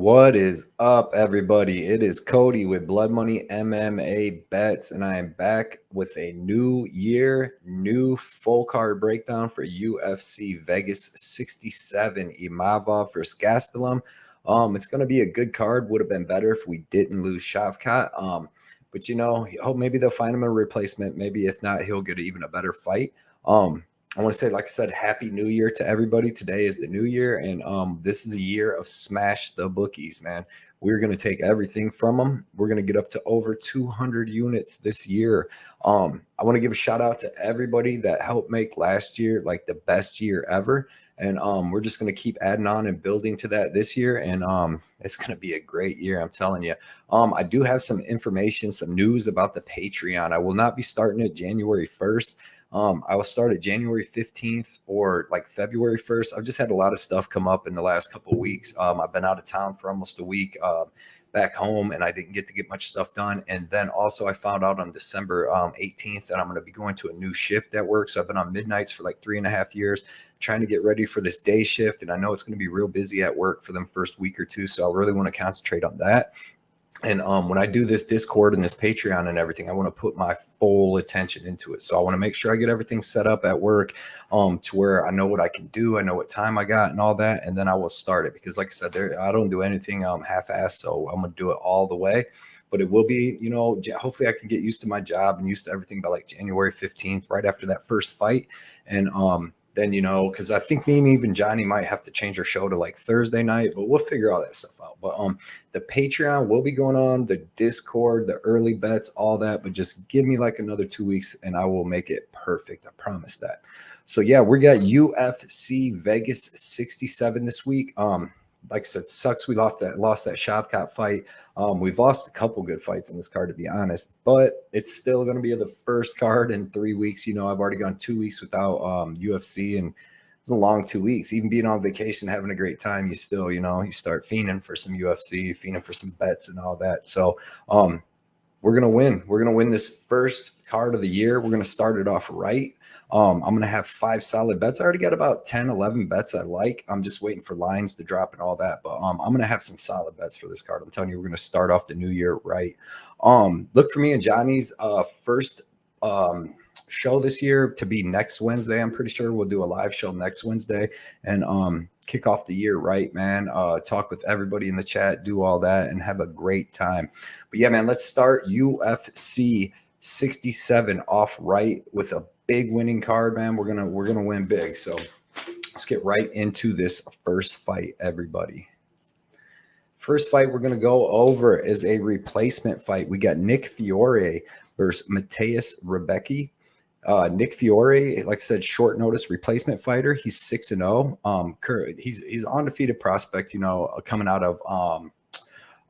What is up, everybody? It is Cody with Blood Money MMA Bets, and I am back with a new year, new full card breakdown for UFC Vegas 67 Imavov versus Gastelum. It's going to be a good card. Would have been better if we didn't lose Shavkat. But hope maybe they'll find him a replacement. Maybe if not, he'll get even a better fight. I want to say, like I said, Happy New Year to everybody. Today is the new year, and this is the year of smash the bookies, man. We're going to take everything from them. We're going to get up to over 200 units this year. I want to give a shout out to everybody that helped make last year like the best year ever. And we're just going to keep adding on and building to that this year. And it's going to be a great year, I'm telling you. I do have some information, some news about the Patreon. I will not be starting it January 1st. I will start at January 15th or like February 1st. I've just had a lot of stuff come up in the last couple of weeks. I've been out of town for almost a week back home, and I didn't get to get much stuff done. And then also I found out on December 18th that I'm going to be going to a new shift at work. So I've been on midnights for like 3.5 years trying to get ready for this day shift. And I know it's going to be real busy at work for them first week or two. So I really want to concentrate on that. And when I do this Discord and this Patreon and everything, I want to put my full attention into it. So I want to make sure I get everything set up at work to where I know what I can do. I know what time I got and all that. And then I will start it because, like I said, I don't do anything half-assed. So I'm going to do it all the way. But it will be, hopefully I can get used to my job and used to everything by like January 15th, right after that first fight. And then, because I think me and even Johnny might have to change our show to like Thursday night, but we'll figure all that stuff out. But the Patreon will be going on, the Discord, the early bets, all that. But just give me like another 2 weeks and I will make it perfect. I promise that. So, yeah, we got UFC Vegas 67 this week. Like I said, sucks we lost that Shavkat fight. We've lost a couple good fights in this card, to be honest, but it's still going to be the first card in 3 weeks. I've already gone 2 weeks without UFC, and it's a long 2 weeks. Even being on vacation, having a great time, you still, you start fiending for some UFC, fiending for some bets and all that. So we're going to win. We're going to win this first card of the year. We're going to start it off right. I'm going to have 5 solid bets. I already got about 10, 11 bets I like. I'm just waiting for lines to drop and all that. But I'm going to have some solid bets for this card. I'm telling you, we're going to start off the new year right. Look for me and Johnny's first show this year to be next Wednesday. I'm pretty sure we'll do a live show next Wednesday and kick off the year right, man. Talk with everybody in the chat, do all that, and have a great time. But yeah, man, let's start UFC 67 off right with a big winning card, man. We're gonna win big. So let's get right into this first fight, everybody. First fight we're gonna go over is a replacement fight. We got Nick Fiore versus Mateusz Rebecki. Nick Fiore, like I said, short notice replacement fighter. He's 6-0. He's undefeated prospect. Coming out of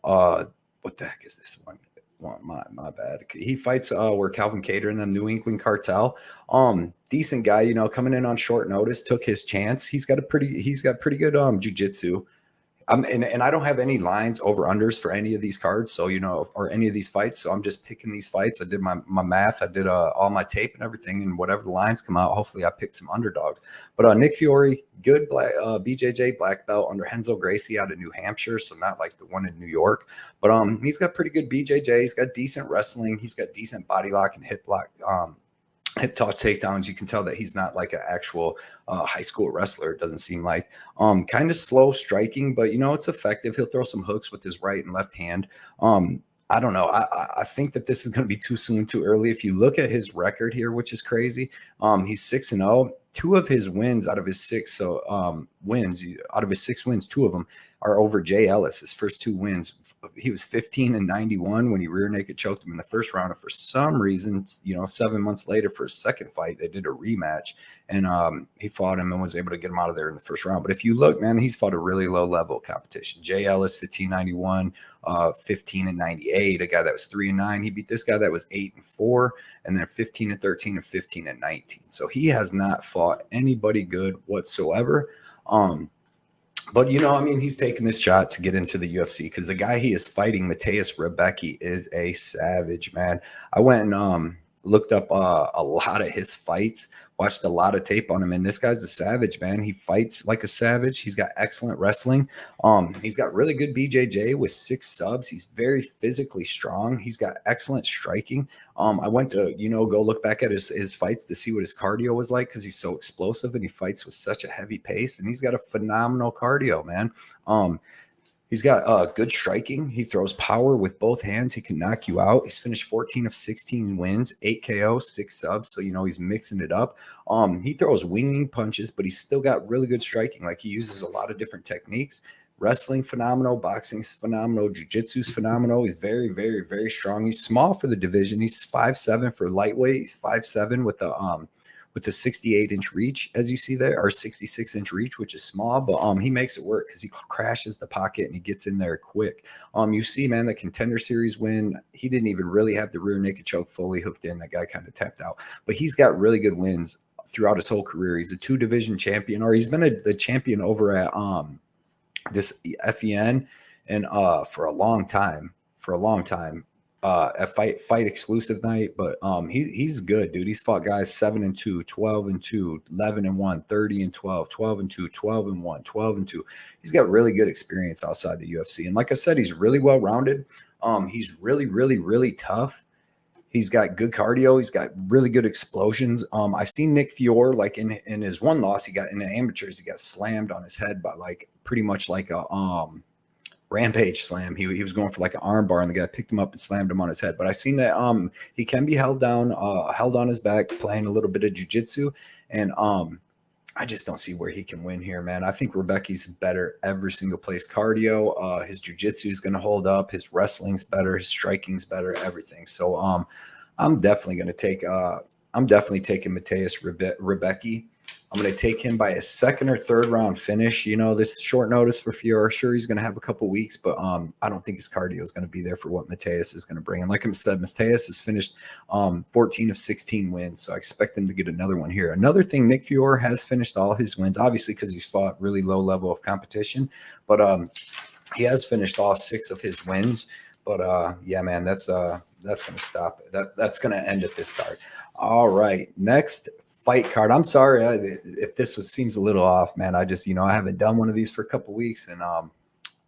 what the heck is this one? Well, my bad. He fights where Calvin Cater and the New England Cartel. Decent guy, coming in on short notice, took his chance. He's got pretty good jiu-jitsu. And I don't have any lines over unders for any of these cards, so or any of these fights. So I'm just picking these fights. I did my math. I did all my tape and everything, and whatever the lines come out, hopefully I pick some underdogs. But Nick Fiore, good BJJ black belt under Renzo Gracie out of New Hampshire, so not like the one in New York. But he's got pretty good BJJ. He's got decent wrestling. He's got decent body lock and hip lock. Hip toss takedowns. You can tell that he's not like an actual high school wrestler. It doesn't seem like kind of slow striking, but it's effective. He'll throw some hooks with his right and left hand. I don't know. I think that this is going to be too soon, too early. If you look at his record here, which is crazy, he's 6-0. 2 of his wins out of his 6 wins, 2 of them are over Jay Ellis. His first 2 wins, he was 15-91 when he rear naked choked him in the first round. And for some reason, 7 months later for his second fight, they did a rematch and he fought him and was able to get him out of there in the first round. But if you look, man, he's fought a really low level competition. Jay Ellis, 15-91, 15-98, a guy that was 3-9. He beat this guy that was 8-4, and then 15-13 and 15-19. So he has not fought anybody good whatsoever. But he's taking this shot to get into the UFC because the guy he is fighting, Mateusz Rebecki, is a savage, man. I went and looked up a lot of his fights, watched a lot of tape on him, and this guy's a savage, man. He fights like a savage. He's got excellent wrestling. He's got really good BJJ with 6 subs. He's very physically strong. He's got excellent striking. I went to, go look back at his fights to see what his cardio was like because he's so explosive and he fights with such a heavy pace, and he's got a phenomenal cardio, man. He's got good striking. He throws power with both hands. He can knock you out. He's finished 14 of 16 wins, 8 KO, 6 subs. So, he's mixing it up. He throws winging punches, but he's still got really good striking. Like, he uses a lot of different techniques. Wrestling, phenomenal. Boxing's phenomenal. Jiu-jitsu's phenomenal. He's very, very, very strong. He's small for the division. He's 5'7" for lightweight. He's 5'7" with the 68-inch reach, as you see there, or 66-inch reach, which is small, but he makes it work because he crashes the pocket and he gets in there quick. You see, man, the Contender Series win, he didn't even really have the rear naked choke fully hooked in. That guy kind of tapped out, but he's got really good wins throughout his whole career. He's a 2-division champion, or he's been the champion over at this FEN and for a long time. A fight exclusive night, but he's good, dude. He's fought guys 7-2, 12-2, 11-1, 30-12, 12-2, 12-1, 12-2. He's got really good experience outside the UFC, and like I said, he's really well rounded. He's really, really, really tough. He's got good cardio. He's got really good explosions. I seen Nick Fiore, like in his one loss, he got in the amateurs, he got slammed on his head by like pretty much like a rampage slam. He was going for like an arm bar, and the guy picked him up and slammed him on his head. But I seen that he can be held on his back, playing a little bit of jiu-jitsu, and I just don't see where he can win here, man. I think Rebecki's better every single place. Cardio, his jiu-jitsu is going to hold up, his wrestling's better, his striking's better, everything. So I'm definitely going to take Mateusz Rebecki. I'm going to take him by a 2nd or 3rd round finish. This is short notice for Fiore. Sure, he's going to have a couple weeks, but I don't think his cardio is going to be there for what Mateus is going to bring. And like I said, Mateus has finished 14 of 16 wins, so I expect him to get another one here. Another thing, Nick Fiore has finished all his wins, obviously because he's fought really low level of competition, but he has finished all 6 of his wins. But yeah, man, that's going to stop it. That's going to end at this card. All right, next fight card. I'm sorry if this seems a little off, man. I just, I haven't done one of these for a couple weeks, and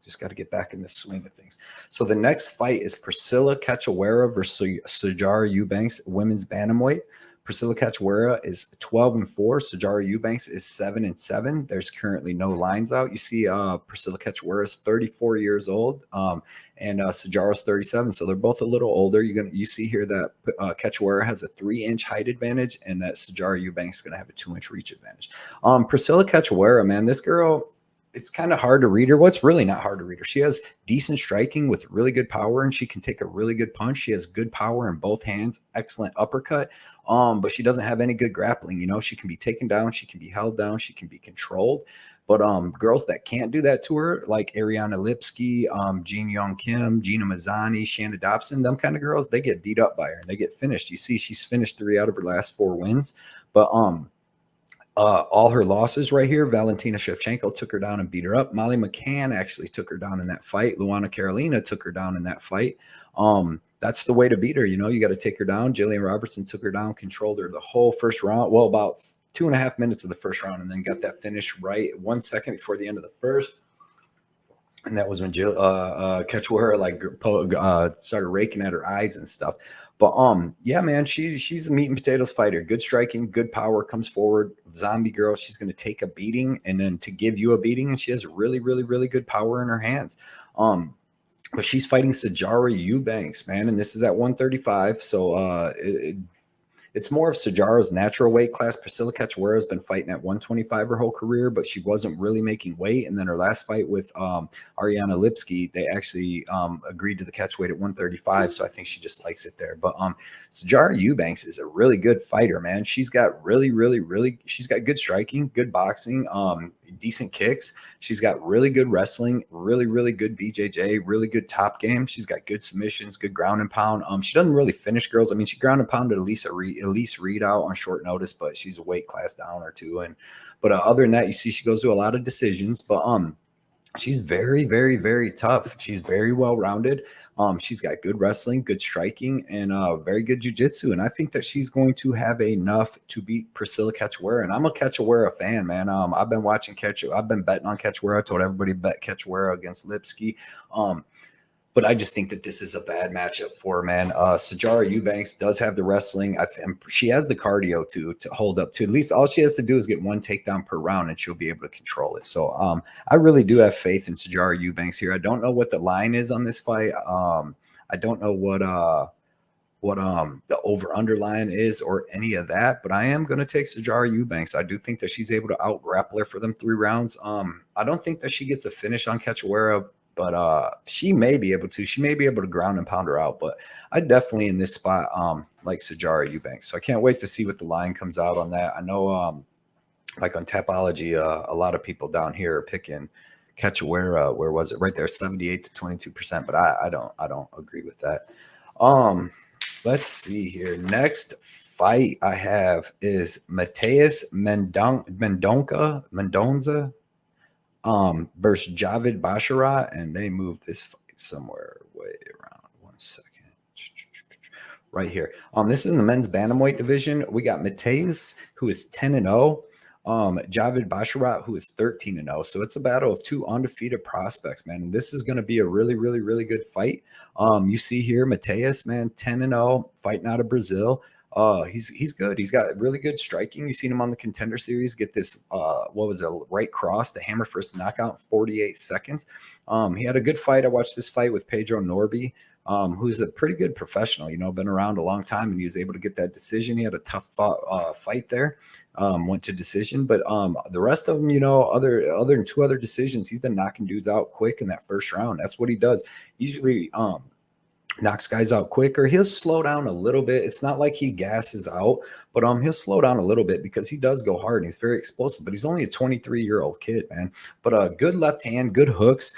just got to get back in the swing of things. So the next fight is Priscila Cachoeira versus Sijara Eubanks, women's bantamweight. Priscila Cachoeira is 12-4. Sijara Eubanks is 7-7. There's currently no lines out. You see, Priscila Cachoeira is 34 years old, and Sijara is 37. So they're both a little older. You see here that Cachoeira has a 3-inch height advantage, and that Sijara Eubanks is going to have a 2-inch reach advantage. Priscila Cachoeira, man, this girl, it's kind of hard to read her. What's really not hard to read her? She has decent striking with really good power, and she can take a really good punch. She has good power in both hands, excellent uppercut, but she doesn't have any good grappling. She can be taken down, she can be held down, she can be controlled. But girls that can't do that to her, like Ariana Lipsky, Jean Young Kim, Gina Mazzani, Shanna Dobson, them kind of girls, they get beat up by her and they get finished. You see, she's finished 3 out of her last 4 wins, but all her losses right here, Valentina Shevchenko took her down and beat her up. Molly McCann actually took her down in that fight. Luana Carolina took her down in that fight. That's the way to beat her. You got to take her down. Jillian Robertson took her down, controlled her the whole first round. Well, about 2.5 minutes of the first round, and then got that finish right 1 second before the end of the first. And that was when Cachoeira started raking at her eyes and stuff. But yeah, man, she's a meat and potatoes fighter. Good striking, good power, comes forward. Zombie girl, she's going to take a beating and then to give you a beating, and she has really, really, really good power in her hands. But she's fighting Sijara Eubanks, man, and this is at 135. So it's more of Sijara's natural weight class. Priscila Cachoeira has been fighting at 125 her whole career, but she wasn't really making weight. And then her last fight with Ariana Lipsky, they actually agreed to the catch weight at 135. So I think she just likes it there. But Sijara Eubanks is a really good fighter, man. She's got she's got good striking, good boxing, decent kicks. She's got really good wrestling, really good BJJ, really good top game. She's got good submissions, good ground and pound. She doesn't really finish girls. I mean, she ground and pounded Elise Reed out on short notice, but she's a weight class down or two. But other than that, you see she goes to a lot of decisions. But She's very, very, very tough. She's very well rounded. She's got good wrestling, good striking, and very good jujitsu. And I think that she's going to have enough to beat Priscila Cachoeira. And I'm a Cachoeira fan, man. I've been watching I've been betting on Cachoeira. I told everybody to bet Cachoeira against Lipski. But I just think that this is a bad matchup for her, man. Sijara Eubanks does have the wrestling. I think she has the cardio to hold up to. At least all she has to do is get one takedown per round, and she'll be able to control it. So I really do have faith in Sijara Eubanks here. I don't know what the line is on this fight. I don't know what the over underline is or any of that, but I am going to take Sijara Eubanks. I do think that she's able to out grapple her for them 3 rounds. I don't think that she gets a finish on Cachoeira, but she may be able to. She may be able to ground and pound her out. But I definitely in this spot like Sijara Eubanks. So I can't wait to see what the line comes out on that. I know like on Tapology, a lot of people down here are picking Cachoeira. Where was it? Right there, 78 to 22%. But I don't agree with that. Let's see here. Next fight I have is Mateus Mendonca versus Javid Basharat, and they moved this fight somewhere way around. 1 second. Right here. This is in the men's bantamweight division. We got Mateus, who is 10-0. Javid Basharat, who is 13-0. So it's a battle of 2 undefeated prospects, man. And this is going to be a really, really, really good fight. You see here, Mateus, man, 10-0, fighting out of Brazil. He's good. He's got really good striking. You've seen him on the Contender Series get this, what was it, right cross, the hammer first knockout in 48 seconds. He had a good fight. I watched this fight with Pedro Norby, who's a pretty good professional, been around a long time, and he was able to get that decision. He had a tough fight there, went to decision, but the rest of them, other than 2 other decisions, he's been knocking dudes out quick in that first round. That's what he does. Usually knocks guys out quicker. He'll slow down a little bit. It's not like he gasses out, but he'll slow down a little bit because he does go hard and he's very explosive. But he's only a 23-year-old kid, man. But good left hand, good hooks,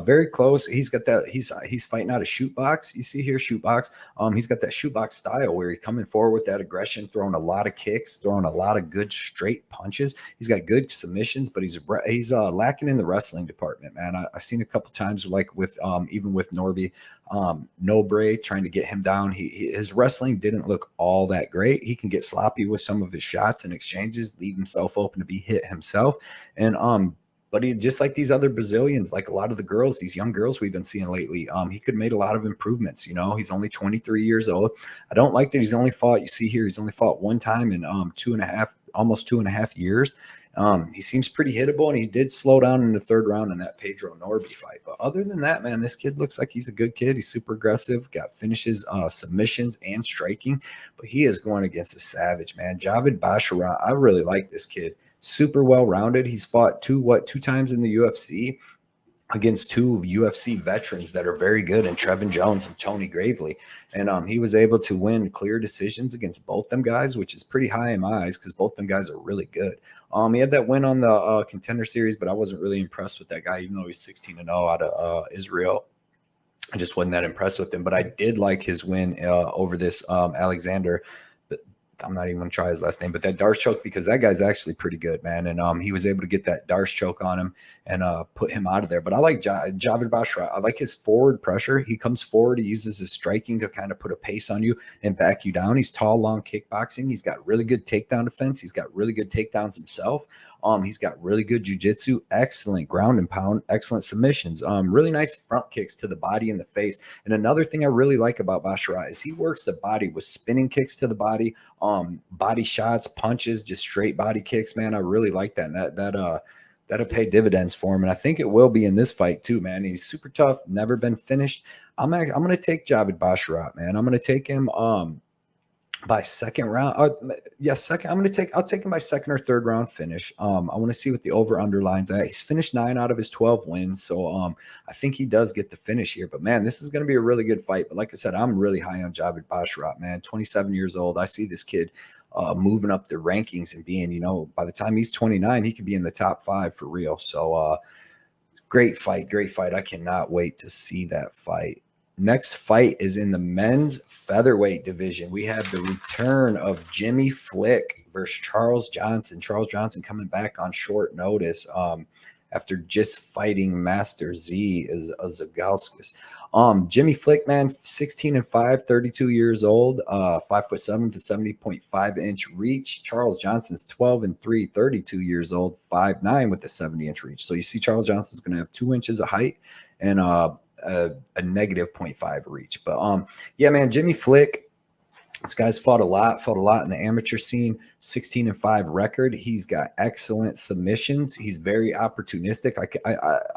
very close. He's got that. He's fighting out of shoot box. You see here, shoot box. He's got that shoot box style where he's coming forward with that aggression, throwing a lot of kicks, throwing a lot of good straight punches. He's got good submissions, but he's lacking in the wrestling department, man. I've seen a couple times, like with even with Norby, Nobre trying to get him down. His wrestling didn't look all that great. He can get sloppy with some of his shots and exchanges, leave himself open to be hit himself. And but he, just like these other Brazilians, like a lot of the girls, these young girls we've been seeing lately, he could have made a lot of improvements. He's only 23 years old. I don't like that he's only fought, you see here, he's only fought 1 time in almost 2.5 years. He seems pretty hittable, and he did slow down in the 3rd round in that Pedro Norby fight. But other than that, man, this kid looks like he's a good kid. He's super aggressive, got finishes, submissions, and striking. But he is going against a savage, man. Javid Basharat, I really like this kid. Super well-rounded. He's fought 2 times in the UFC against 2 UFC veterans that are very good, and Trevin Jones and Tony Gravely. And he was able to win clear decisions against both them guys, which is pretty high in my eyes because both them guys are really good. He had that win on the Contender Series, but I wasn't really impressed with that guy, even though he's 16-0 out of Israel. I just wasn't that impressed with him, but I did like his win over this Alexander. I'm not even going to try his last name, but that Darce choke, because that guy's actually pretty good, man. And he was able to get that Darce choke on him and put him out of there. But I like Javid Basharat. I like his forward pressure. He comes forward. He uses his striking to kind of put a pace on you and back you down. He's tall, long kickboxing. He's got really good takedown defense. He's got really good takedowns himself. He's got really good jiu-jitsu, excellent ground and pound, excellent submissions, really nice front kicks to the body and the face. And another thing I really like about Basharat is he works the body with spinning kicks to the body, body shots, punches, just straight body kicks, man. I really like that. And that'll pay dividends for him. And I think it will be in this fight too, man. He's super tough, never been finished. I'm going to take Javid Basharat, man. I'm going to take him by 2nd round. Second. I'll take him by 2nd or 3rd round finish. I want to see what the over underlines at. He's finished 9 out of his 12 wins. So I think he does get the finish here. But man, this is going to be a really good fight. But like I said, I'm really high on Javid Basharat, man. 27 years old. I see this kid moving up the rankings and being, by the time he's 29, he could be in the top 5 for real. So great fight. I cannot wait to see that fight. Next fight is in the men's featherweight division. We have the return of Jimmy Flick versus Charles Johnson. Charles Johnson coming back on short notice after just fighting Master Z as Zagauskas. Jimmy Flick, man, 16-5, 32 years old, 5'7" with a 70.5-inch reach. Charles Johnson's 12-3, 32 years old, 5'9" with a 70-inch reach. So you see Charles Johnson's going to have 2 inches of height and a negative 0.5 reach. But yeah, man, Jimmy Flick, this guy's fought a lot in the amateur scene, 16-5 record. He's got excellent submissions. He's very opportunistic.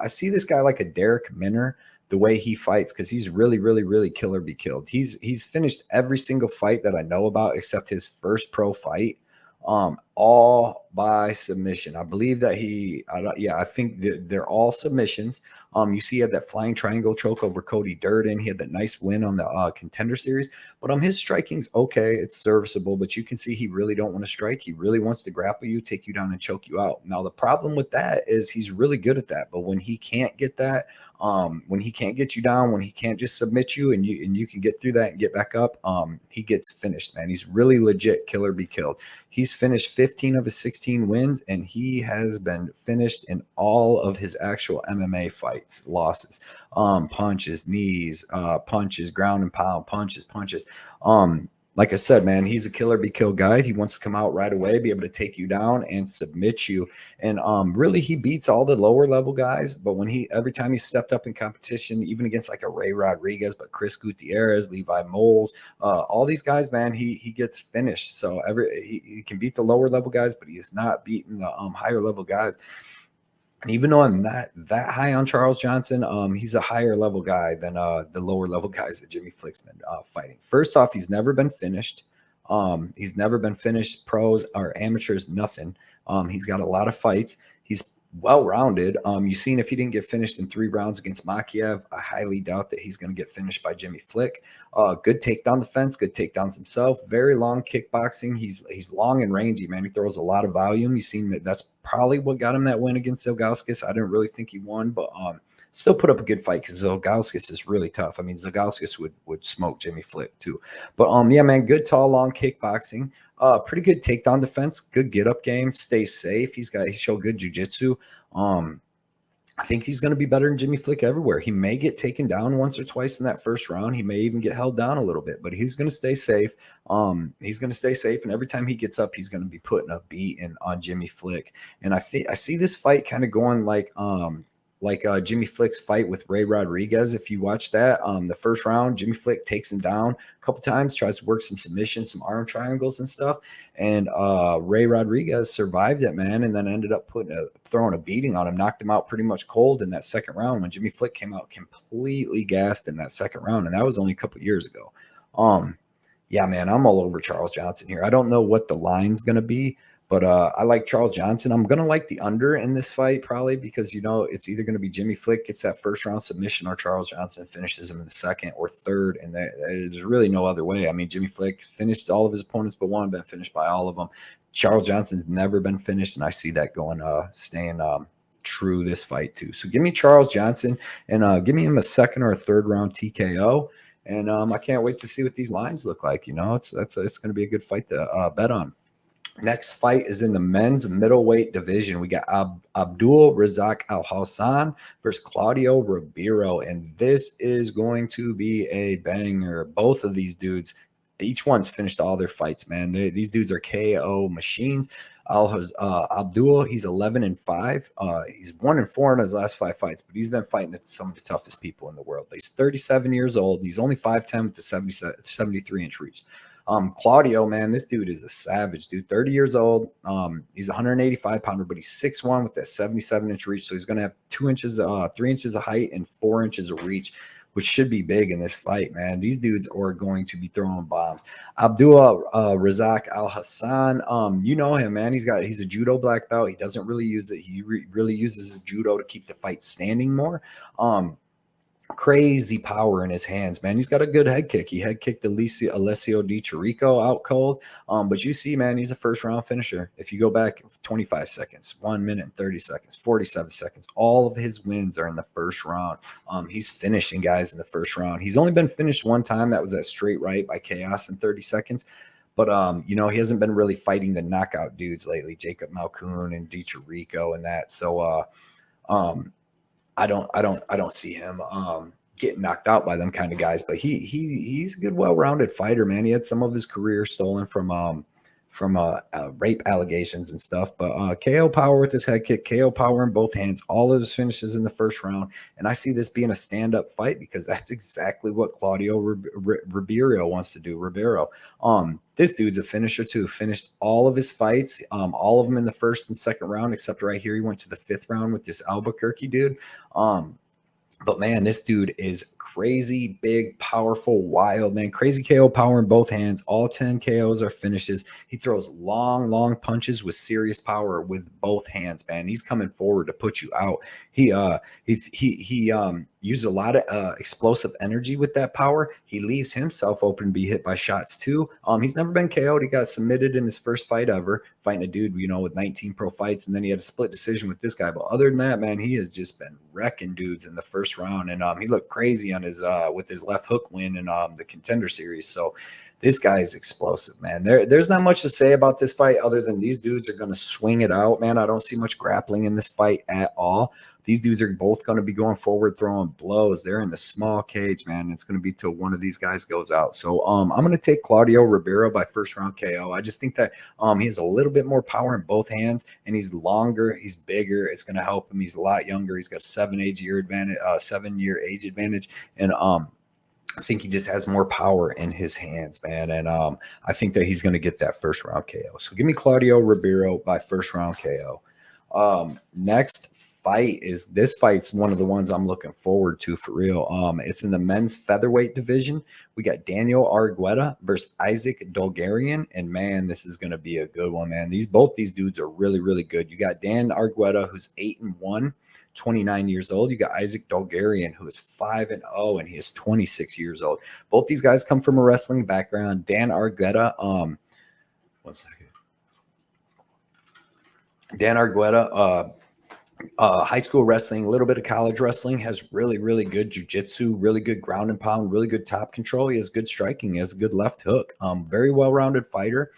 I see this guy like a Derek Minner, the way he fights, because he's really killer be killed. He's finished every single fight that I know about except his first pro fight, all by submission. I believe that I think that they're all submissions. You see he had that flying triangle choke over Cody Durden. He had that nice win on the Contender Series. But his striking's okay. It's serviceable, but you can see he really don't want to strike. He really wants to grapple you, take you down, and choke you out. Now, the problem with that is he's really good at that. But when he can't get that, when he can't get you down, when he can't just submit you and you can get through that and get back up, he gets finished, man. He's really legit killer be killed. He's finished 15 of his 16 wins, and he has been finished in all of his actual MMA fights, losses, punches, knees, punches, ground and pound, punches. Like I said, man, he's a killer be killed guy. He wants to come out right away, be able to take you down and submit you. And really, he beats all the lower level guys. But every time he stepped up in competition, even against like a Ray Rodriguez, but Chris Gutierrez, Levi Moles, all these guys, man, he gets finished. So he can beat the lower level guys, but he is not beating the higher level guys. And even though I'm not that high on Charles Johnson, he's a higher level guy than the lower level guys that Jimmy Flick's been fighting. First off, he's never been finished. He's never been finished, pros or amateurs, nothing. He's got a lot of fights. He's well-rounded. You've seen if he didn't get finished in 3 rounds against Makiev, I highly doubt that he's going to get finished by Jimmy Flick. Good takedown defense, good takedowns himself. Very long kickboxing. He's long and rangy, man. He throws a lot of volume. You've seen that's probably what got him that win against Zagauskas. I didn't really think he won, but still put up a good fight because Zagauskas is really tough. I mean, Zagauskas would smoke Jimmy Flick too. But yeah, man, good tall, long kickboxing. Pretty good takedown defense, good get up game, stay safe. He showed good jiu-jitsu. I think he's going to be better than Jimmy Flick everywhere. He may get taken down once or twice in that first round. He may even get held down a little bit, but he's going to stay safe. He's going to stay safe, and every time he gets up, he's going to be putting a beat on Jimmy Flick. And I see this fight kind of going like Jimmy Flick's fight with Ray Rodriguez. If you watch that, the first round, Jimmy Flick takes him down a couple times, tries to work some submissions, some arm triangles and stuff. And Ray Rodriguez survived it, man, and then ended up throwing a beating on him, knocked him out pretty much cold in that second round when Jimmy Flick came out completely gassed in that second round. And that was only a couple years ago. Yeah, man, I'm all over Charles Johnson here. I don't know what the line's going to be, but I like Charles Johnson. I'm going to like the under in this fight probably because, it's either going to be Jimmy Flick gets that first round submission or Charles Johnson finishes him in the second or third. And there's really no other way. I mean, Jimmy Flick finished all of his opponents but one, been finished by all of them. Charles Johnson's never been finished, and I see that staying true this fight too. So give me Charles Johnson and give me him a second or a third round TKO. And I can't wait to see what these lines look like. It's going to be a good fight to bet on. Next fight is in the men's middleweight division. We got Abdul Razak Alhassan versus Claudio Ribero, and this is going to be a banger. Both of these dudes, each one's finished all their fights, man. These dudes are KO machines. Abdul, he's 11-5. He's 1-4 in his last 5 fights, but he's been fighting some of the toughest people in the world. He's 37 years old. And he's only 5'10 with the 73-inch reach. Claudio, man, this dude is a savage, dude. 30 years old. He's 185 pounder, but he's 6'1 with that 77-inch reach. So he's going to have 3 inches of height and 4 inches of reach, which should be big in this fight, man. These dudes are going to be throwing bombs. Abdul Razak Alhassan, you know him, man. He's a judo black belt. He doesn't really use it. He really uses his judo to keep the fight standing more. Crazy power in his hands, man. He's got a good head kick. He head kicked Alessio Di Chirico out cold. But you see, man, he's a first round finisher. If you go back 25 seconds, 1 minute and 30 seconds, 47 seconds, all of his wins are in the first round. He's finishing guys in the first round. He's only been finished one time. That was at straight right by Chaos in 30 seconds. But, he hasn't been really fighting the knockout dudes lately, Jacob Malkoun and Di Chirico and that. So, I don't see him getting knocked out by them kind of guys. But he's a good, well-rounded fighter, man. He had some of his career stolen from rape allegations and stuff. But KO power with his head kick, KO power in both hands, all of his finishes in the first round. And I see this being a stand-up fight because that's exactly what Claudio Ribero wants to do. Ribero. This dude's a finisher too. Finished all of his fights, all of them in the first and second round, except right here he went to the fifth round with this Albuquerque dude. But man, this dude is crazy, big, powerful, wild, man. Crazy KO power in both hands. All 10 KOs are finishes. He throws long punches with serious power with both hands, man. He's coming forward to put you out. He uses a lot of explosive energy with that power. He leaves himself open to be hit by shots too. He's never been KO'd. He got submitted in his first fight ever, fighting a dude, with 19 pro fights, and then he had a split decision with this guy. But other than that, man, he has just been wrecking dudes in the first round, and he looked crazy on his with his left hook win in the Contender Series. So this guy is explosive, man. There's not much to say about this fight other than these dudes are going to swing it out, man. I don't see much grappling in this fight at all. These dudes are both going to be going forward, throwing blows. They're in the small cage, man. It's going to be till one of these guys goes out. So I'm going to take Claudio Ribero by first round KO. I just think that he has a little bit more power in both hands, and he's longer. He's bigger. It's going to help him. He's a lot younger. He's got a 7-year age advantage, and I think he just has more power in his hands, man. And I think that he's going to get that first round KO. So give me Claudio Ribero by first round KO. Next this fight's one of the ones I'm looking forward to for real. It's in the men's featherweight division. We got Daniel Argueta versus Isaac Dulgarian, and man, this is going to be a good one, man. Both these dudes are really, really good. You got Dan Argueta, who's 8-1, 29 years old. You got Isaac Dulgarian, who is 5-0, and he is 26 years old. Both these guys come from a wrestling background. Dan Argueta, one second. Dan Argueta, high school wrestling, a little bit of college wrestling, has really, really good jiu-jitsu, really good ground and pound, really good top control. He has good striking. He has a good left hook. Very well-rounded fighter.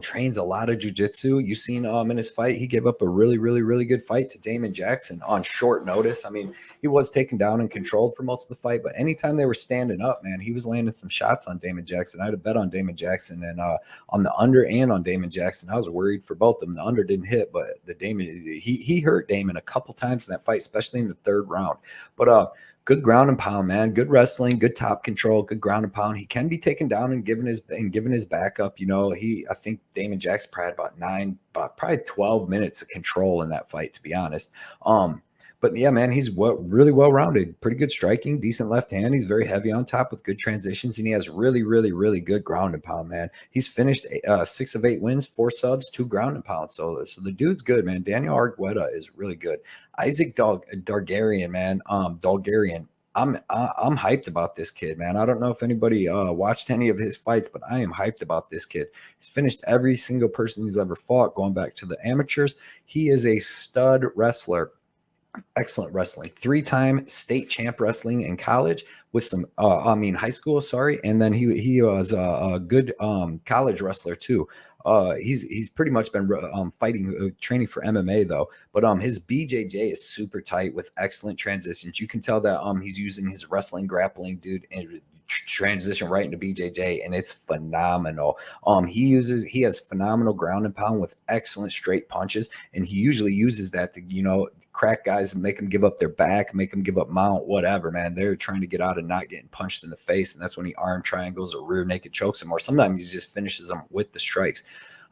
Trains a lot of jiu-jitsu. You've seen in his fight, he gave up a really, really, really good fight to Damon Jackson on short notice. I mean, he was taken down and controlled for most of the fight, but anytime they were standing up, man, he was landing some shots on Damon Jackson. I had a bet on Damon Jackson and on the under and on Damon Jackson. I was worried for both of them. The under didn't hit, but the Damon, he hurt Damon a couple times in that fight, especially in the third round. But good ground and pound, man. Good wrestling, good top control, good ground and pound. He can be taken down and given his back up. I think Damon Jackson probably had probably 12 minutes of control in that fight, to be honest. But yeah, man, he's really well-rounded, pretty good striking, decent left hand. He's very heavy on top with good transitions, and he has really, really, really good ground and pound, man. He's finished 6 of 8 wins, 4 subs, 2 ground and pound. So the dude's good, man. Daniel Argueta is really good. Isaac Dulgarian, man. Dulgarian. I'm hyped about this kid, man. I don't know if anybody watched any of his fights, but I am hyped about this kid. He's finished every single person he's ever fought, going back to the amateurs. He is a stud wrestler. Excellent wrestling, 3-time state champ wrestling in college with some high school, sorry. And then he was a good college wrestler too. He's pretty much been training for MMA though, but his BJJ is super tight with excellent transitions. You can tell that he's using his wrestling grappling, dude, and transition right into BJJ, and it's phenomenal. He has phenomenal ground and pound with excellent straight punches, and he usually uses that to crack guys and make them give up their back, make them give up mount, whatever, man. They're trying to get out of not getting punched in the face, and that's when he arm triangles or rear naked chokes them, or sometimes he just finishes them with the strikes.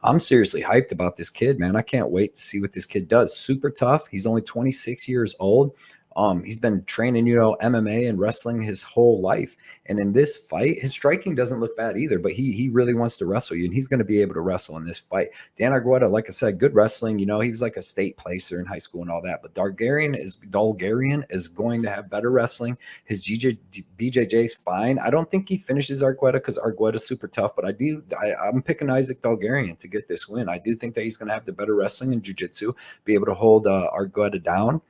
I'm seriously hyped about this kid, man. I can't wait to see what this kid does. Super tough. He's only 26 years old. He's been training, MMA and wrestling his whole life. And in this fight, his striking doesn't look bad either, but he really wants to wrestle you, and he's going to be able to wrestle in this fight. Dan Argueta, like I said, good wrestling. He was like a state placer in high school and all that, but Dulgarian is going to have better wrestling. His BJJ is fine. I don't think he finishes Argueta because Argueta's super tough, but I'm picking Isaac Dulgarian to get this win. I do think that he's going to have the better wrestling in jiu-jitsu, be able to hold Argueta down,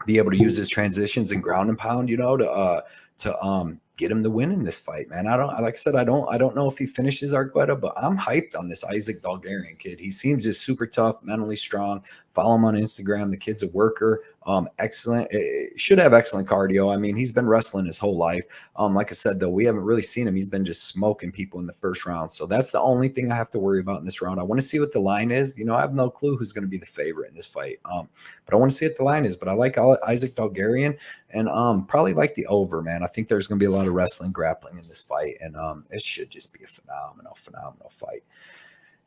be able to use his transitions and ground and pound, to get him the win in this fight, man. I don't know if he finishes Argueta, but I'm hyped on this Isaac Dulgarian kid. He seems just super tough, mentally strong, Follow him on Instagram. The kid's a worker. Excellent. Should have excellent cardio. I mean, he's been wrestling his whole life. Like I said, though, we haven't really seen him. He's been just smoking people in the first round. So that's the only thing I have to worry about in this round. I want to see what the line is. I have no clue who's going to be the favorite in this fight. But I want to see what the line is. But I like Isaac Dulgarian and probably like the over, man. I think there's going to be a lot of wrestling, grappling in this fight. And it should just be a phenomenal fight.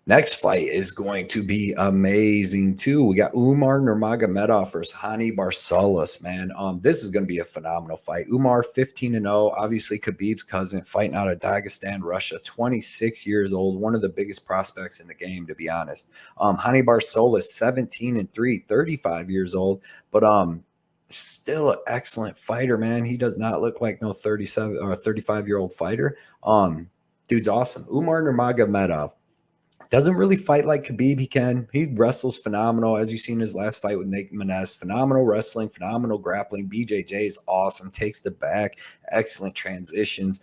Next fight is going to be amazing too. We got Umar Nurmagomedov versus Hani Barcelos, man. This is going to be a phenomenal fight. Umar 15-0, obviously Khabib's cousin, fighting out of Dagestan, Russia, 26 years old, one of the biggest prospects in the game, to be honest. Hani Barcelos 17-3, 35 years old, but still an excellent fighter, man. He does not look like no 37 or 35-year-old fighter. Dude's awesome. Umar Nurmagomedov doesn't really fight like Khabib. He wrestles phenomenal, as you've seen his last fight with Nate Maness. Phenomenal wrestling, phenomenal grappling. BJJ is awesome, takes the back, excellent transitions.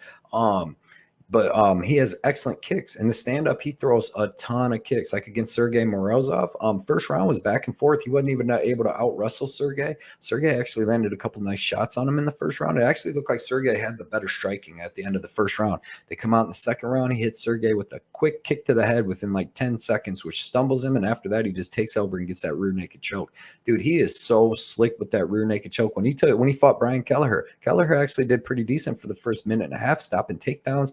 But he has excellent kicks. In the stand-up, he throws a ton of kicks, like against Sergey Morozov. First round was back and forth. He wasn't even able to out-wrestle Sergey. Sergey actually landed a couple nice shots on him in the first round. It actually looked like Sergey had the better striking at the end of the first round. They come out in the second round. He hits Sergey with a quick kick to the head within like 10 seconds, which stumbles him. And after that, he just takes over and gets that rear naked choke. Dude, he is so slick with that rear naked choke. When he fought Brian Kelleher actually did pretty decent for the first minute and a half, stopping takedowns.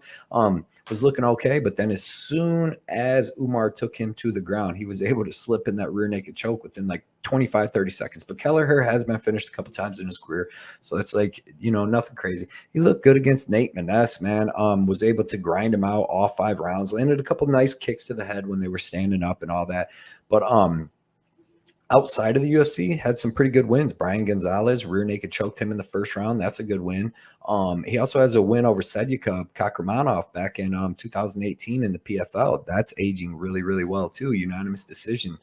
Was looking okay, but then as soon as Umar took him to the ground, he was able to slip in that rear naked choke within like 25, 30 seconds. But Kelleher has been finished a couple times in his career, so it's like, nothing crazy. He looked good against Nate Maness, man. Was able to grind him out all 5 rounds, landed a couple nice kicks to the head when they were standing up and all that. But outside of the UFC, had some pretty good wins. Brian Gonzalez rear naked choked him in the first round. That's a good win. He also has a win over Sedyukov Kakramanov back in 2018 in the PFL. That's aging really, really well too. Unanimous decision.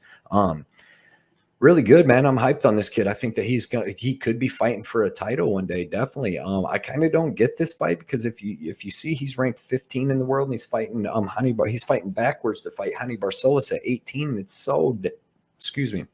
Really good, man. I'm hyped on this kid. I think that he could be fighting for a title one day. Definitely. I kind of don't get this fight because if you see, he's ranked 15 in the world and he's fighting he's fighting backwards to fight Hani Barcelos at 18. And it's so, excuse me.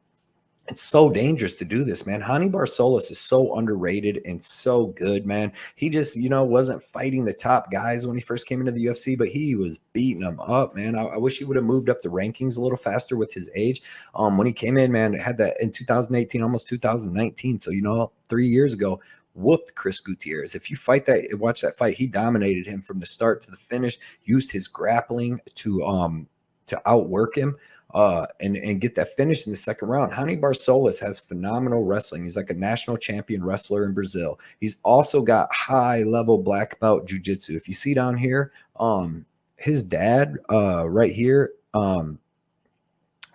It's so dangerous to do this, man. Hani Barcelos is so underrated and so good, man. He just, wasn't fighting the top guys when he first came into the UFC, but he was beating them up, man. I wish he would have moved up the rankings a little faster with his age. When he came in, man, had that in 2018, almost 2019. So, 3 years ago, whooped Chris Gutierrez. If you watch that fight, he dominated him from the start to the finish, used his grappling to outwork him. And get that finish in the second round. Hani Barcelos has phenomenal wrestling. He's like a national champion wrestler in Brazil. He's also got high-level black belt jiu-jitsu. If you see down here, his dad right here,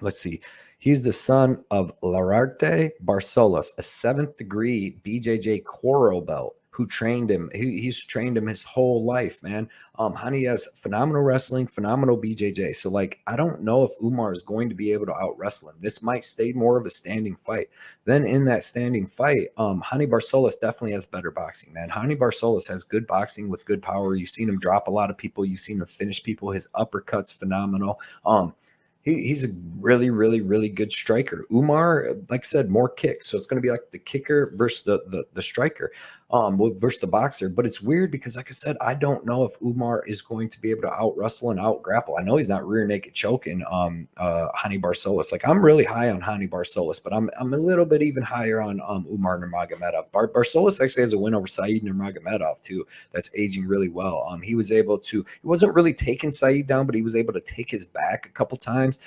let's see. He's the son of Lararte Barcelos, a 7th-degree BJJ Coral belt, who trained him. He's trained him his whole life, man. Hani has phenomenal wrestling, phenomenal BJJ. So, I don't know if Umar is going to be able to out-wrestle him. This might stay more of a standing fight. Then in that standing fight, Hani Barcelos definitely has better boxing, man. Hani Barcelos has good boxing with good power. You've seen him drop a lot of people. You've seen him finish people. His uppercut's phenomenal. He's a really, really, really good striker. Umar, like I said, more kicks. So it's going to be like the kicker versus the striker versus the boxer. But it's weird because, like I said, I don't know if Umar is going to be able to out-wrestle and out-grapple. I know he's not rear naked choking Hani Barcelos. I'm really high on Hani Barcelos, but I'm a little bit even higher on Umar Nurmagomedov. Barcelos actually has a win over Said Nurmagomedov, too. That's aging really well. He wasn't really taking Said down, but he was able to take his back a couple times.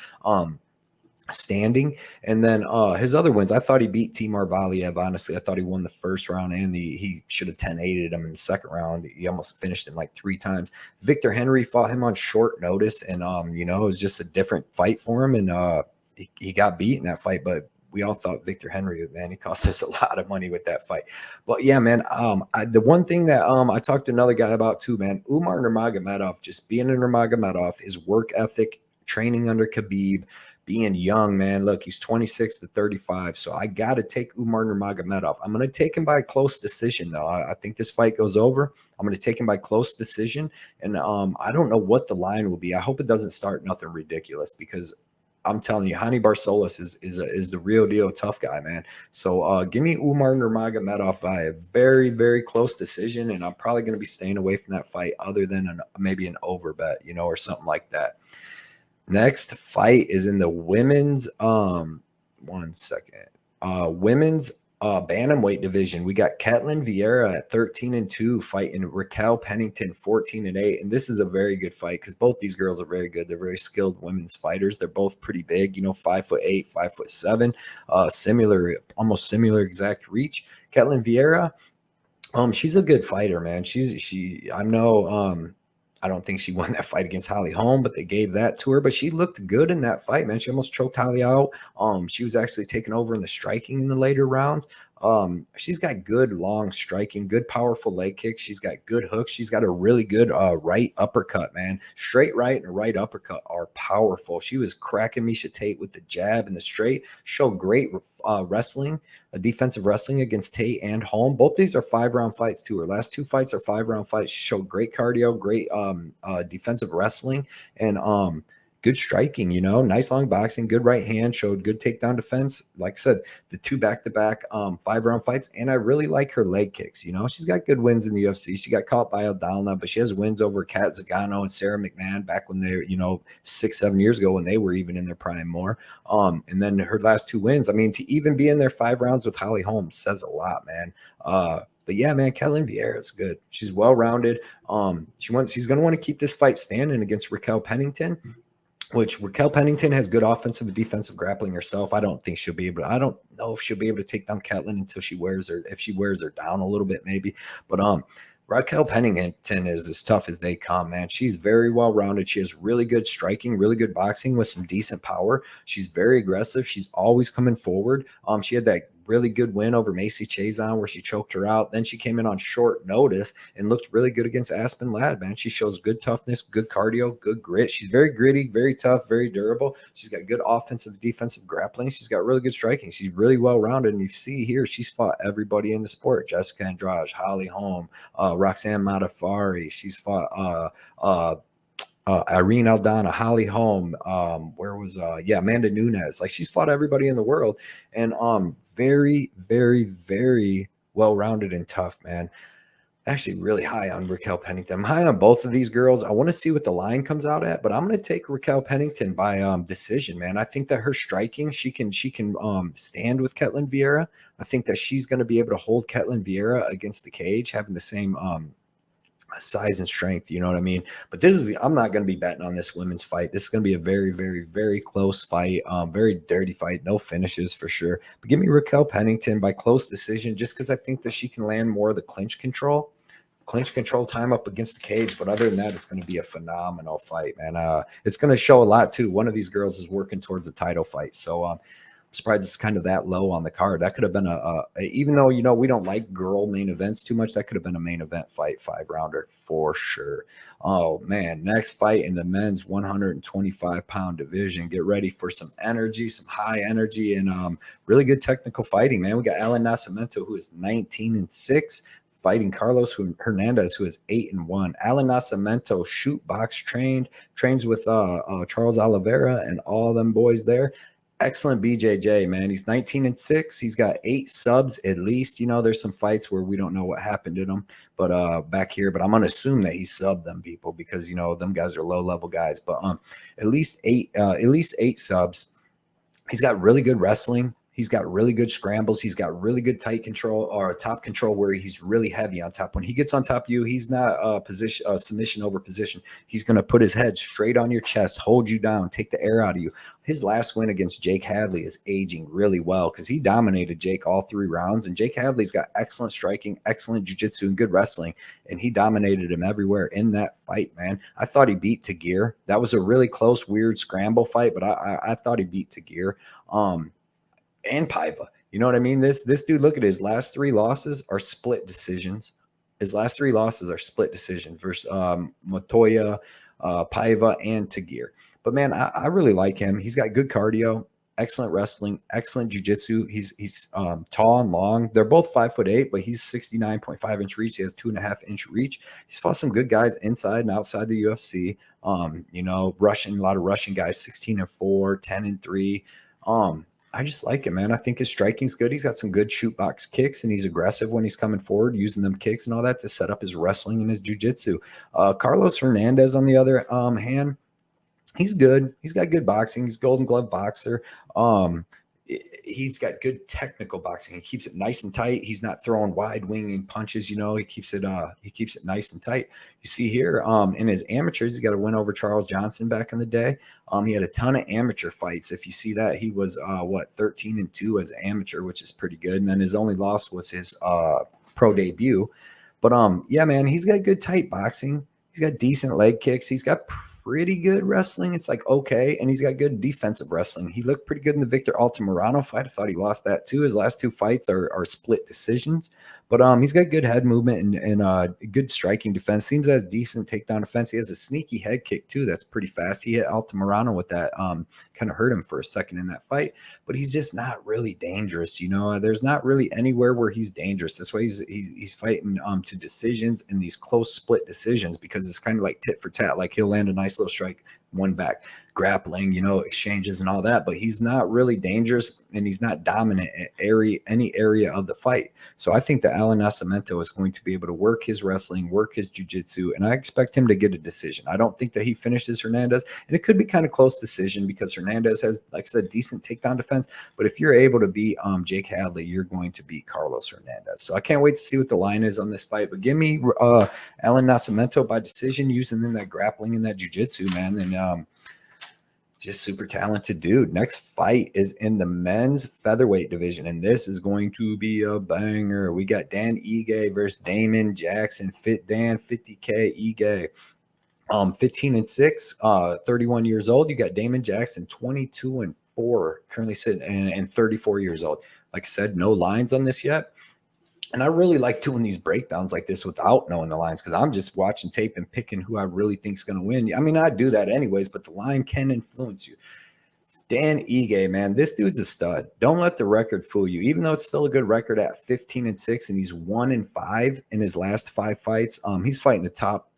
Standing. And then his other wins, I thought he beat Timur Valiev. Honestly, I thought he won the first round and he should have 10-8'd him in the second round. He almost finished him 3 times. Victor Henry fought him on short notice, and it was just a different fight for him, and he got beat in that fight, but we all thought Victor Henry, man, he cost us a lot of money with that fight. But yeah, man, the one thing that I talked to another guy about too, man, Umar Nurmagomedov, just being a Nurmagomedov, his work ethic, training under Khabib, being young, man. Look, he's 26 to 35. So I got to take Umar Nurmagomedov. I'm going to take him by close decision, though. I think this fight goes over. I'm going to take him by close decision. And I don't know what the line will be. I hope it doesn't start nothing ridiculous because I'm telling you, Hani Barcelos is the real deal tough guy, man. So give me Umar Nurmagomedov by a very, very close decision, and I'm probably going to be staying away from that fight other than maybe an over bet, or something like that. Next fight is in the women's one second. Women's bantamweight division. We got Ketlen Vieira at 13-2 fighting Raquel Pennington 14-8. And this is a very good fight because both these girls are very good. They're very skilled women's fighters. They're both pretty big, 5'8", 5'7", almost similar exact reach. Ketlen Vieira, she's a good fighter, man. I don't think she won that fight against Holly Holm, but they gave that to her. But she looked good in that fight, man. She almost choked Holly out. She was actually taken over in the striking in the later rounds. She's got good long striking, good powerful leg kicks. She's got good hooks. She's got a really good right uppercut, man. Straight right and a right uppercut are powerful. She was cracking Miesha Tate with the jab and the straight. Showed great wrestling, defensive wrestling against Tate and Holm. Both these are 5-round fights too. Her last 2 fights are 5-round fights. She showed great cardio, great defensive wrestling, and good striking, nice long boxing, good right hand, showed good takedown defense. Like I said, the 2 back-to-back 5-round fights, and I really like her leg kicks. She's got good wins in the UFC. She got caught by Aldana, but she has wins over Kat Zagano and Sarah McMahon back when they were, 6-7 years ago when they were even in their prime more. And then her last 2 wins, I mean, to even be in their 5 rounds with Holly Holm says a lot, man. But yeah, man, Ketlen Vieira is good. She's well-rounded. She's going to want to keep this fight standing against Raquel Pennington, which Raquel Pennington has good offensive and defensive grappling herself. I don't know if she'll be able to take down Ketlen until if she wears her down a little bit, maybe. But Raquel Pennington is as tough as they come, man. She's very well-rounded. She has really good striking, really good boxing with some decent power. She's very aggressive. She's always coming forward. She had that really good win over Macy Chazon where she choked her out. Then she came in on short notice and looked really good against Aspen Ladd, man. She shows good toughness, good cardio, good grit. She's very gritty, very tough, very durable. She's got good offensive, defensive grappling. She's got really good striking. She's really well-rounded. And you see here, she's fought everybody in the sport. Jessica Andrade, Holly Holm, Roxanne Modafferi. She's fought Irene Aldana, Holly Holm, Amanda Nunes. Like, she's fought everybody in the world, and very, very, very well-rounded and tough, man. Actually, really high on Raquel Pennington. I'm high on both of these girls. I want to see what the line comes out at, but I'm going to take Raquel Pennington by decision, man. I think that her striking, she can stand with Ketlen Vieira. I think that she's going to be able to hold Ketlen Vieira against the cage, having the same size and strength, you know what I mean? But I'm not going to be betting on this women's fight. This is going to be a very, very, very close fight, very dirty fight, no finishes for sure. But give me Raquel Pennington by close decision, just because I think that she can land more of the clinch control time up against the cage. But other than that, it's going to be a phenomenal fight, man. It's going to show a lot too. One of these girls is working towards a title fight, so I'm surprised it's kind of that low on the card. That could have been even though, we don't like girl main events too much, that could have been a main event fight, 5-rounder for sure. Oh man, next fight in the men's 125-pound division. Get ready for some energy, some high energy, and really good technical fighting, man. We got Allan Nascimento, who is 19-6, fighting Carlos Hernandez, who is 8-1. Allan Nascimento, shoot box trains with Charles Oliveira and all them boys there. Excellent BJJ, man. He's 19-6. He's got 8 subs at least. There's some fights where we don't know what happened to them, but back here. But I'm gonna assume that he subbed them people because them guys are low-level guys. But at least 8 subs. He's got really good wrestling. He's got really good scrambles. He's got really good tight control or top control where he's really heavy on top. When he gets on top of you, he's not submission over position. He's going to put his head straight on your chest, hold you down, take the air out of you. His last win against Jake Hadley is aging really well because he dominated Jake all 3 rounds. And Jake Hadley's got excellent striking, excellent jiu-jitsu, and good wrestling. And he dominated him everywhere in that fight, man. I thought he beat Tagir. That was a really close, weird scramble fight, but I thought he beat Tagir. And Paiva. You know what I mean? This dude, look at his last 3 losses are split decisions. His last 3 losses are split decisions versus Montoya, Paiva, and Tagir. But man, I really like him. He's got good cardio, excellent wrestling, excellent jiu-jitsu. He's tall and long. They're both 5'8", but he's 69.5-inch reach. He has 2.5-inch reach. He's fought some good guys inside and outside the UFC. Russian, a lot of Russian guys, 16-4, 10-3. I just like it, man. I think his striking's good. He's got some good shoot box kicks, and he's aggressive when he's coming forward, using them kicks and all that to set up his wrestling and his jiu-jitsu. Carlos Hernandez, on the other hand, he's good. He's got good boxing. He's a Golden Glove boxer. He's got good technical boxing. He keeps it nice and tight. He's not throwing wide winging punches. He keeps it nice and tight. You see here, in his amateurs, he got a win over Charles Johnson back in the day. He had a ton of amateur fights. If you see that, he was 13-2 as an amateur, which is pretty good. And then his only loss was his pro debut. But yeah, man, he's got good tight boxing. He's got decent leg kicks. He's got pretty good wrestling. It's like okay, and he's got good defensive wrestling. He looked pretty good in the Victor Altamirano fight. I thought he lost that too. His last two fights are split decisions, but he's got good head movement and good striking defense. Seems to have decent takedown defense. He has a sneaky head kick too. That's pretty fast. He hit Altamirano with that. Kind of hurt him for a second in that fight, but he's just not really dangerous. There's not really anywhere where he's dangerous. That's why he's fighting to decisions in these close split decisions, because it's kind of like tit for tat. Like he'll land a nice little strike, one back, grappling, exchanges and all that, but he's not really dangerous and he's not dominant in any area of the fight. So I think that Allan Nascimento is going to be able to work his wrestling, work his jiu-jitsu, and I expect him to get a decision. I don't think that he finishes Hernandez, and it could be kind of close decision because Hernandez has, like I said, decent takedown defense, but if you're able to beat Jake Hadley, you're going to beat Carlos Hernandez. So I can't wait to see what the line is on this fight, but give me Allan Nascimento by decision, using in that grappling and that jiu-jitsu, man. And just super talented dude. Next fight is in the men's featherweight division, and this is going to be a banger. We got Dan Ige versus Damon Jackson. Dan 50K Ige, 15-6, 31 years old. You got Damon Jackson 22-4, currently sitting and 34 years old. Like I said, no lines on this yet. And I really like doing these breakdowns like this without knowing the lines, because I'm just watching tape and picking who I really think is going to win. I mean, I do that anyways, but the line can influence you. Dan Ige, man, this dude's a stud. Don't let the record fool you. Even though it's still a good record at 15-6, and he's 1-5 in his last 5 fights. He's fighting the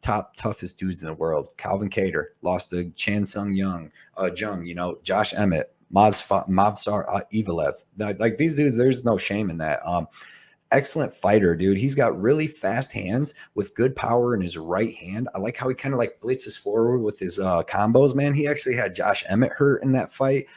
top toughest dudes in the world. Calvin Kattar lost to Chan Sung Jung, Josh Emmett, Mavsar Evalev. Like these dudes, there's no shame in that. Excellent fighter, dude. He's got really fast hands with good power in his right hand. I like how he kind of like blitzes forward with his combos, man. He actually had Josh Emmett hurt in that fight.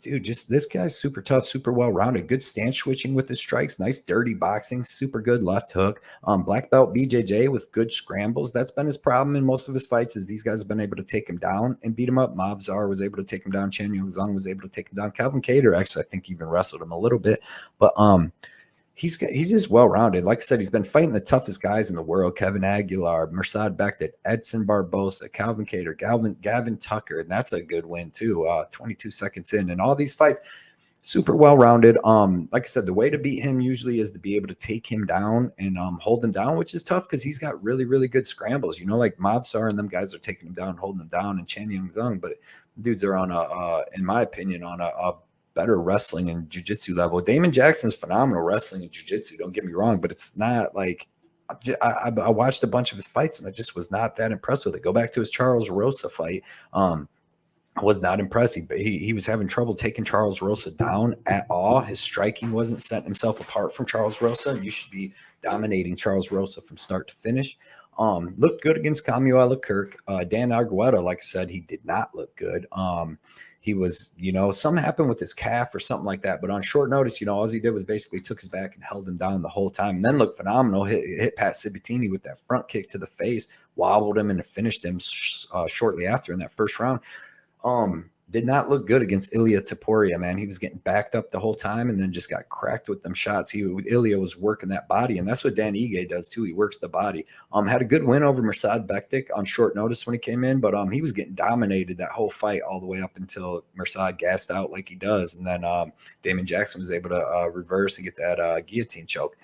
Dude, just this guy's super tough, super well-rounded. Good stance switching with his strikes. Nice dirty boxing. Super good left hook. Black belt BJJ with good scrambles. That's been his problem in most of his fights, is these guys have been able to take him down and beat him up. Mavsar was able to take him down. Chen Yongzong was able to take him down. Calvin Kattar, actually, I think even wrestled him a little bit. But he's just well-rounded. Like I said, he's been fighting the toughest guys in the world. Kevin Aguilar, Mirsad Bektic, Edson Barbosa, Calvin Kattar, Gavin Tucker, and that's a good win too. 22 seconds in, and all these fights, super well-rounded. Like I said, the way to beat him usually is to be able to take him down and hold him down, which is tough because he's got really, really good scrambles. Like Mavsar and them guys are taking him down, holding him down, and Chen Yongzong, but dudes are on in my opinion, on a better wrestling and jiu-jitsu level. Damon Jackson's phenomenal wrestling and jiu-jitsu, don't get me wrong, but it's not like I watched a bunch of his fights and I just was not that impressed with it. Go back to his Charles Rosa fight. I was not impressed. But he was having trouble taking Charles Rosa down at all. His striking wasn't setting himself apart from Charles Rosa. You should be dominating Charles Rosa from start to finish. Looked good against Camuela Kirk. Dan Argueta, like I said, he did not look good. He was, something happened with his calf or something like that. But on short notice, all he did was basically took his back and held him down the whole time. And then looked phenomenal. Hit Pat Sabatini with that front kick to the face, wobbled him and finished him shortly after in that first round. Did not look good against Ilia Topuria, man. He was getting backed up the whole time and then just got cracked with them shots. Ilia was working that body, and that's what Dan Ige does too. He works the body. Had a good win over Mirsad Bektic on short notice when he came in, but he was getting dominated that whole fight all the way up until Mirsad gassed out like he does, and then Damon Jackson was able to reverse and get that guillotine choke.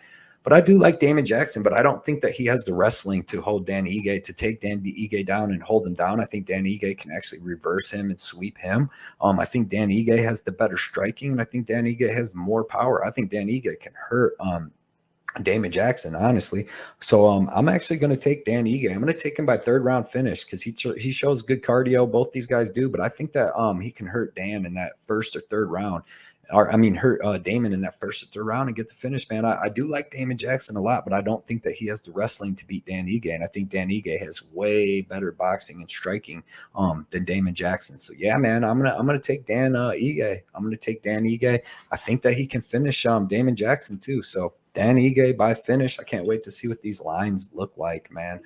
But I do like Damon Jackson, but I don't think that he has the wrestling to hold Dan Ige, to take Dan Ige down and hold him down. I think Dan Ige can actually reverse him and sweep him. I think Dan Ige has the better striking, and I think Dan Ige has more power. I think Dan Ige can hurt Damon Jackson, honestly. So I'm actually going to take Dan Ige. I'm going to take him by third round finish because he shows good cardio. Both these guys do, but I think that he can hurt Dan in that first or third round. Or I mean, hurt Damon in that first or third round and get the finish, man. I do like Damon Jackson a lot, but I don't think that he has the wrestling to beat Dan Ige. And I think Dan Ige has way better boxing and striking than Damon Jackson. So yeah, man, I'm gonna take Dan Ige. I'm gonna take Dan Ige. I think that he can finish Damon Jackson too. So Dan Ige by finish. I can't wait to see what these lines look like, man.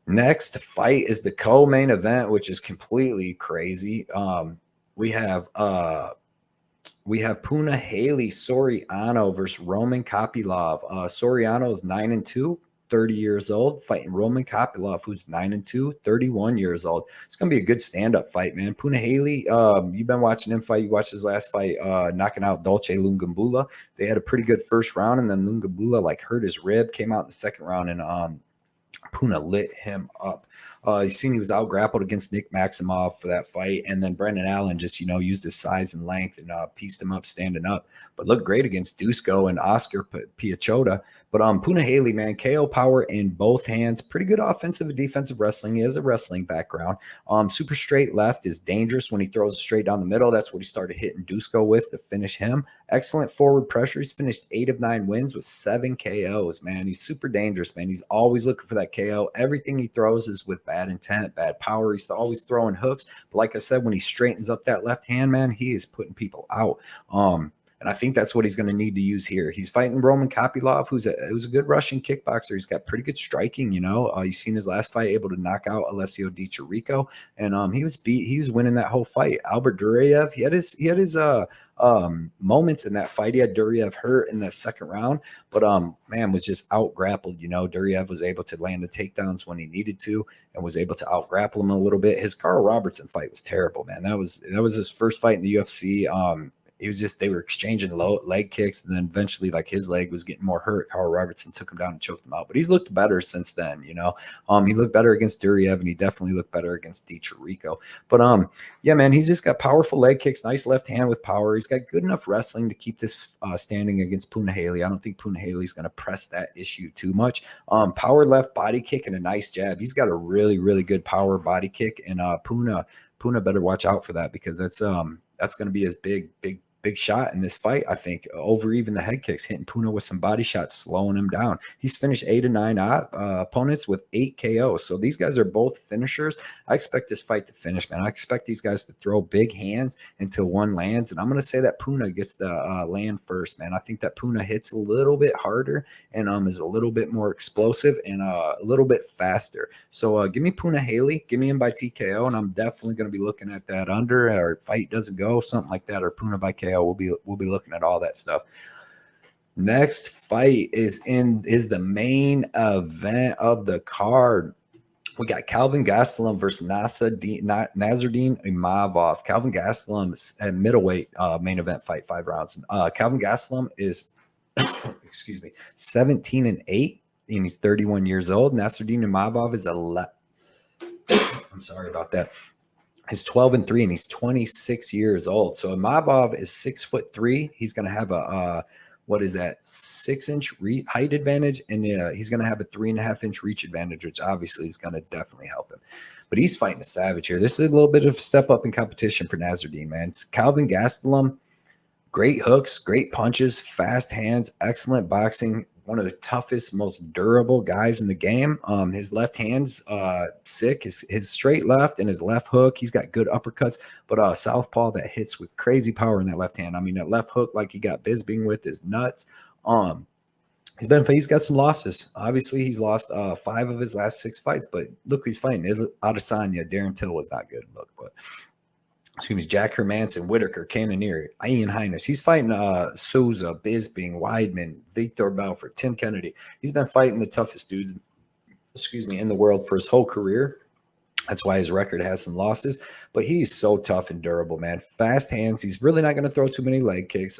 Next fight is the co-main event, which is completely crazy. We have Punahele Soriano versus Roman Kopylov. Soriano is 9-2, 30 years old, fighting Roman Kopylov, who's 9-2, 31 years old. It's going to be a good stand-up fight, man. Punahele, you've been watching him fight. You watched his last fight, knocking out Dolce Lungambula. They had a pretty good first round, and then Lungambula, like, hurt his rib, came out in the second round, and Puna lit him up. You seen he was out grappled against Nick Maximov for that fight, and then Brendan Allen just used his size and length and pieced him up standing up, but looked great against Dusko and Oscar Piachota. But Punahele, man, KO power in both hands, pretty good offensive and defensive wrestling. He has a wrestling background. Super straight left is dangerous when he throws it straight down the middle. That's what he started hitting Dusko with to finish him. Excellent forward pressure. He's finished 8 of 9 wins with 7 KOs, man. He's super dangerous, man. He's always looking for that KO. Everything he throws is with bad intent, bad power. He's always throwing hooks. But like I said, when he straightens up that left hand, man, he is putting people out. And I think that's what he's going to need to use here. He's fighting Roman Kopylov, who's a good Russian kickboxer. He's got pretty good striking, You've seen his last fight, able to knock out Alessio Di Chirico, and he was winning that whole fight. Albert Duraev, he had his moments in that fight. He had Duraev hurt in that second round, but man, was just out grappled. Duraev was able to land the takedowns when he needed to, and was able to out grapple him a little bit. His Carl Robertson fight was terrible, man. That was his first fight in the UFC. They were exchanging low leg kicks, and then eventually, like, his leg was getting more hurt. Carl Robertson took him down and choked him out, but he's looked better since then. He looked better against Duraev, and he definitely looked better against Di Chirico. But yeah, man, he's just got powerful leg kicks, nice left hand with power. He's got good enough wrestling to keep this standing against Punahele. I don't think Punahele's going to press that issue too much. Power left body kick and a nice jab. He's got a really, really good power body kick, and Puna better watch out for that, because that's going to be his big shot in this fight, I think, over even the head kicks, hitting Puna with some body shots, slowing him down. He's finished 8 of 9 opponents with 8 KOs. So these guys are both finishers. I expect this fight to finish, man. I expect these guys to throw big hands until one lands. And I'm going to say that Puna gets the land first, man. I think that Puna hits a little bit harder and is a little bit more explosive and a little bit faster. So give me Punahele, give me him by TKO, and I'm definitely going to be looking at that under, or fight doesn't go, something like that, or Puna by KO. We'll be looking at all that stuff. Next fight is the main event of the card. We got Calvin Gastelum versus Nasruddin Imavov. Calvin Gastelum at middleweight main event fight, 5 rounds. Calvin Gastelum is 17-8, and he's 31 years old. Nasruddin Imavov is I'm sorry about that. He's 12-3, and he's 26 years old. So Imavov is 6'3". He's going to have a 6-inch height advantage, and he's going to have a 3.5-inch reach advantage, which obviously is going to definitely help him. But he's fighting a savage here. This is a little bit of a step up in competition for Nasruddin, man. It's Calvin Gastelum, great hooks, great punches, fast hands, excellent boxing. One of the toughest, most durable guys in the game. His left hand's sick. His straight left and his left hook, he's got good uppercuts, but southpaw that hits with crazy power in that left hand. I mean, that left hook, like he got Bisping with, is nuts. He's got some losses. Obviously, he's lost 5 of his last 6 fights, but look who he's fighting. Adesanya, Darren Till was not good. Jack Hermanson, Whitaker, Cannonier, Ian Highness. He's fighting Souza, Bisping, Weidman, Victor Belfort, Tim Kennedy. He's been fighting the toughest dudes, in the world for his whole career. That's why his record has some losses, but he's so tough and durable, man. Fast hands. He's really not going to throw too many leg kicks.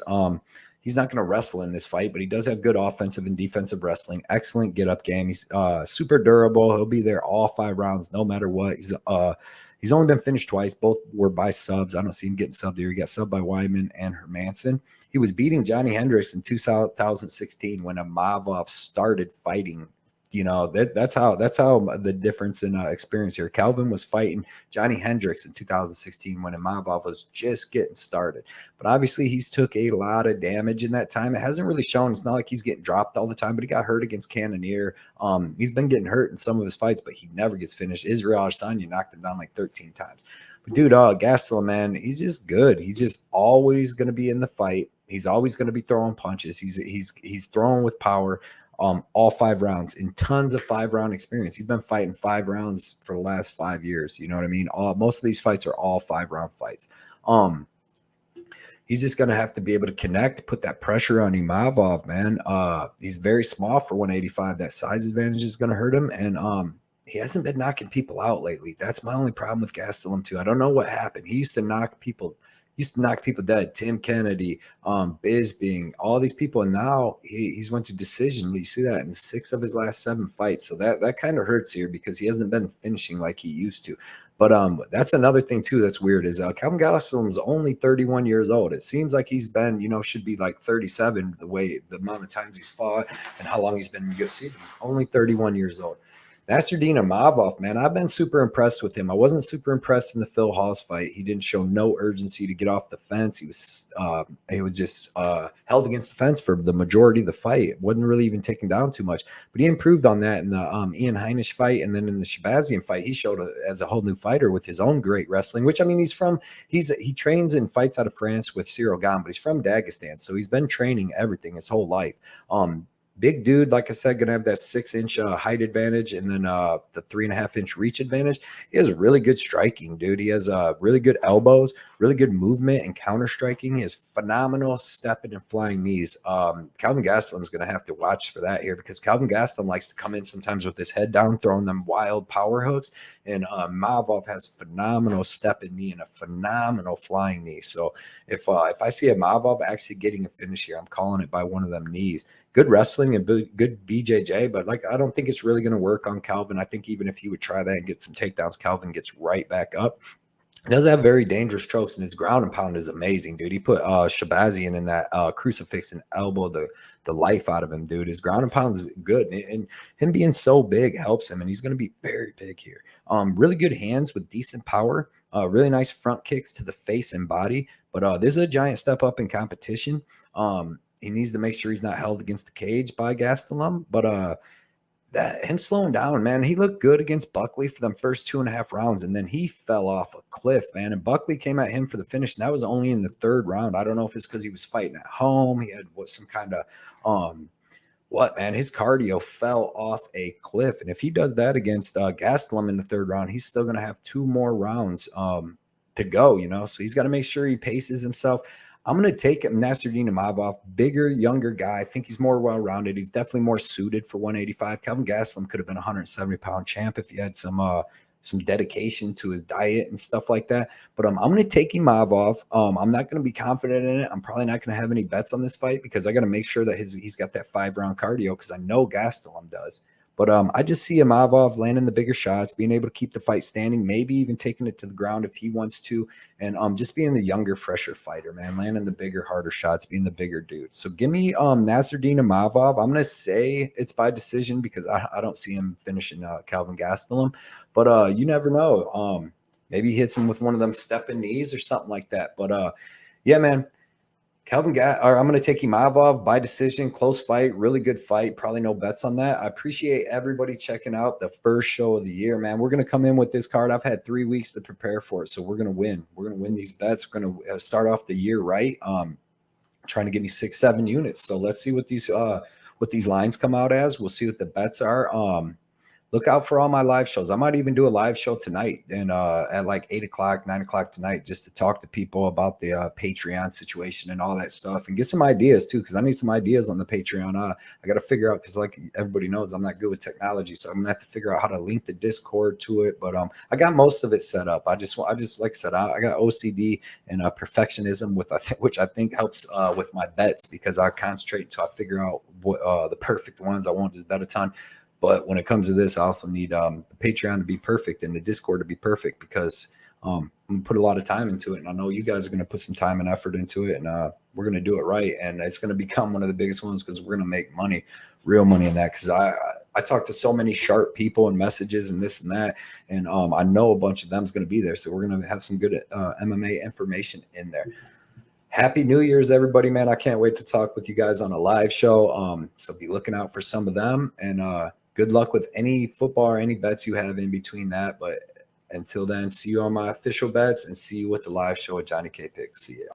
He's not going to wrestle in this fight, but he does have good offensive and defensive wrestling. Excellent get up game. He's super durable. He'll be there all 5 rounds, no matter what. He's only been finished twice. Both were by subs. I don't see him getting subbed here. He got subbed by Wyman and Hermanson. He was beating Johnny Hendricks in 2016 when Imavov started fighting. That's how the difference in experience here. Calvin was fighting Johnny Hendricks in 2016 when Imavov was just getting started. But obviously he's took a lot of damage in that time. It hasn't really shown. It's not like he's getting dropped all the time, but he got hurt against Cannonier. He's been getting hurt in some of his fights, but he never gets finished. Israel Adesanya knocked him down like 13 times. But dude, Gastelum, man, he's just good. He's just always going to be in the fight. He's always going to be throwing punches. He's throwing with power. All 5 rounds in tons of 5-round experience. He's been fighting 5 rounds for the last 5 years. You know what I mean? Most of these fights are all 5-round fights. He's just going to have to be able to connect, put that pressure on Imavov, man. He's very small for 185. That size advantage is going to hurt him. And he hasn't been knocking people out lately. That's my only problem with Gastelum too. I don't know what happened. He used to knock people dead. Tim Kennedy, Bisbing, all these people, and now he's went to decision. You see that in 6 of his last 7 fights. So that kind of hurts here because he hasn't been finishing like he used to. But that's another thing too that's weird is Calvin Gastelum's only 31 years old. It seems like he's been, should be like 37 the amount of times he's fought and how long he's been in the UFC. But he's only 31 years old. Nasruddin Imavov, man, I've been super impressed with him. I wasn't super impressed in the Phil Hawes fight. He didn't show no urgency to get off the fence. He was just held against the fence for the majority of the fight. It wasn't really even taken down too much. But he improved on that in the Ian Heinisch fight, and then in the Shabazian fight, he showed as a whole new fighter with his own great wrestling. Which I mean, he trains and fights out of France with Cyril Gane, but he's from Dagestan, so he's been training everything his whole life. Big dude, like I said, gonna have that 6-inch height advantage and then the 3.5-inch reach advantage. He has really good striking, dude. He has really good elbows, really good movement and counter striking. He has phenomenal stepping and flying knees. Calvin Gastelum is gonna have to watch for that here because Calvin Gastelum likes to come in sometimes with his head down, throwing them wild power hooks. And Imavov has phenomenal stepping knee and a phenomenal flying knee. So if I see Imavov actually getting a finish here, I'm calling it by one of them knees. Good wrestling and good BJJ, but I don't think it's really going to work on Calvin. I think even if he would try that and get some takedowns, Calvin gets right back up. He does have very dangerous strokes, and his ground and pound is amazing, dude. He put Shabazian in that crucifix and elbowed the life out of him, dude. His ground and pound is good, and him being so big helps him, and he's going to be very big here. Really good hands with decent power. Really nice front kicks to the face and body, but this is a giant step up in competition. He needs to make sure he's not held against the cage by Gastelum, but that him slowing down, man, he looked good against Buckley for them first 2.5 rounds, and then he fell off a cliff, man. And Buckley came at him for the finish, and that was only in the 3rd round. I don't know if it's because he was fighting at home. He had some kind of man, his cardio fell off a cliff, and if he does that against Gastelum in the 3rd round, he's still going to have 2 more rounds to go, so he's got to make sure he paces himself. I'm going to take him, Nasruddin Imavov, bigger, younger guy. I think he's more well-rounded. He's definitely more suited for 185. Calvin Gastelum could have been a 170-pound champ if he had some dedication to his diet and stuff like that. But I'm going to take Imavov. I'm not going to be confident in it. I'm probably not going to have any bets on this fight because I got to make sure that he's got that 5-round cardio because I know Gastelum does. But I just see Imavov landing the bigger shots, being able to keep the fight standing, maybe even taking it to the ground if he wants to, and just being the younger, fresher fighter, man, landing the bigger, harder shots, being the bigger dude. So give me Nasruddin Imavov. I'm going to say it's by decision because I don't see him finishing Calvin Gastelum, but you never know. Maybe he hits him with one of them stepping knees or something like that. But yeah, man. I'm going to take Imavov by decision, close fight, really good fight. Probably no bets on that. I appreciate everybody checking out the first show of the year, man. We're going to come in with this card. I've had 3 weeks to prepare for it, so we're going to win. We're going to win these bets. We're going to start off the year right, trying to get me 6-7 units. So let's see what these lines come out as. We'll see what the bets are. look out for all my live shows. I might even do a live show tonight and at like 8 o'clock, 9 o'clock tonight, just to talk to people about the Patreon situation and all that stuff and get some ideas too. Cause I need some ideas on the Patreon. I got to figure out, cause like everybody knows, I'm not good with technology. So I'm gonna have to figure out how to link the Discord to it. But I got most of it set up. I just like I said, I got OCD and perfectionism which I think helps with my bets, because I concentrate until I figure out what the perfect ones I want this bet a ton. But when it comes to this, I also need the Patreon to be perfect and the Discord to be perfect, because I'm gonna put a lot of time into it, and I know you guys are gonna put some time and effort into it, and we're gonna do it right, and it's gonna become one of the biggest ones, because we're gonna make money, real money in that. Because I talk to so many sharp people and messages and this and that, and I know a bunch of them's gonna be there, so we're gonna have some good MMA information in there. Happy New Year's, everybody, man. I can't wait to talk with you guys on a live show. So be looking out for some of them, and good luck with any football or any bets you have in between that. But until then, see you on my official bets and see you with the live show with Johnny K Picks. See ya.